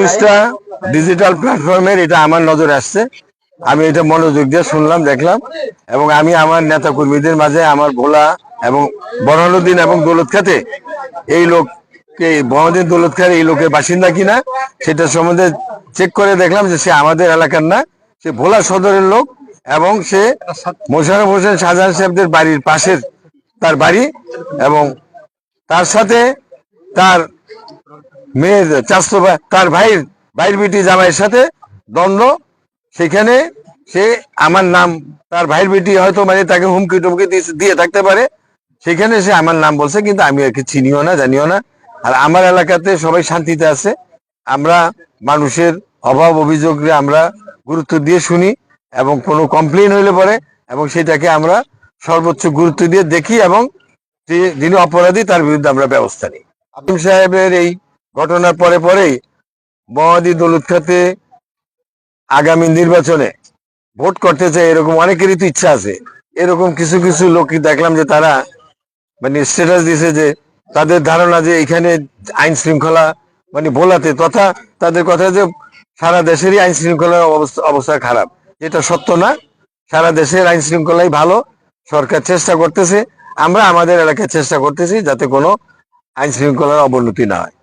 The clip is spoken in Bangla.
নিউজটা ডিজিটাল প্ল্যাটফর্মের এটা আমার নজরে আসছে। আমি এটা মনোযোগ দিয়ে শুনলাম, দেখলাম, এবং আমি আমার নেতা কর্মীদের মাঝে আমার ভোলা এবং বরহানুদ্দিন এবং দৌলত খাতে এই লোককে বহানুদ্দিন দৌলত খাতে এই লোকের বাসিন্দা কিনা সেটা সম্বন্ধে চেক করে দেখলাম যে সে আমাদের এলাকার না, সে ভোলা সদরের লোক এবং সে মোশাররফ হোসেন শাহজাহান সাহেবদের বাড়ির পাশের তার বাড়ি, এবং তার সাথে তার মেয়ের চাচতো তার ভাইয়ের বিটি জামাইয়ের সাথে দ্বন্দ্ব। সেখানে সে আমার নাম, তার ভাইয়ের বিটি হয়তো মানে তাকে হুমকি টুমকি দিয়ে থাকতে পারে, সেখানে সে আমার নাম বলছে, কিন্তু আমি আর কি চিনিও না, জানিও না। আর আমার এলাকাতে সবাই শান্তিতে আছে। আমরা মানুষের অভাব অভিযোগে আমরা গুরুত্ব দিয়ে শুনি, এবং কোনো কমপ্লেন হইলে পরে এবং সেটাকে আমরা সর্বোচ্চ গুরুত্ব দিয়ে দেখি, এবং যিনি অপরাধী তার বিরুদ্ধে আমরা ব্যবস্থা নিই। আকিম সাহেবের এই ঘটনার পরেই বহাদি দৌলত খাতে আগামী নির্বাচনে ভোট করতে চায় এরকম অনেকেরই তো ইচ্ছা আছে। এরকম কিছু কিছু লোকই দেখলাম যে তারা মানে স্ট্যাটাস দিছে যে তাদের ধারণা যে এখানে আইন শৃঙ্খলা মানে ভোলাতে তথা তাদের কথা যে সারা দেশেরই আইন শৃঙ্খলার অবস্থা খারাপ, যেটা সত্য না। সারা দেশের আইন শৃঙ্খলাই ভালো, সরকার চেষ্টা করতেছে, আমরা আমাদের এলাকায় চেষ্টা করতেছি যাতে কোনো আইন শৃঙ্খলার অবনতি না হয়।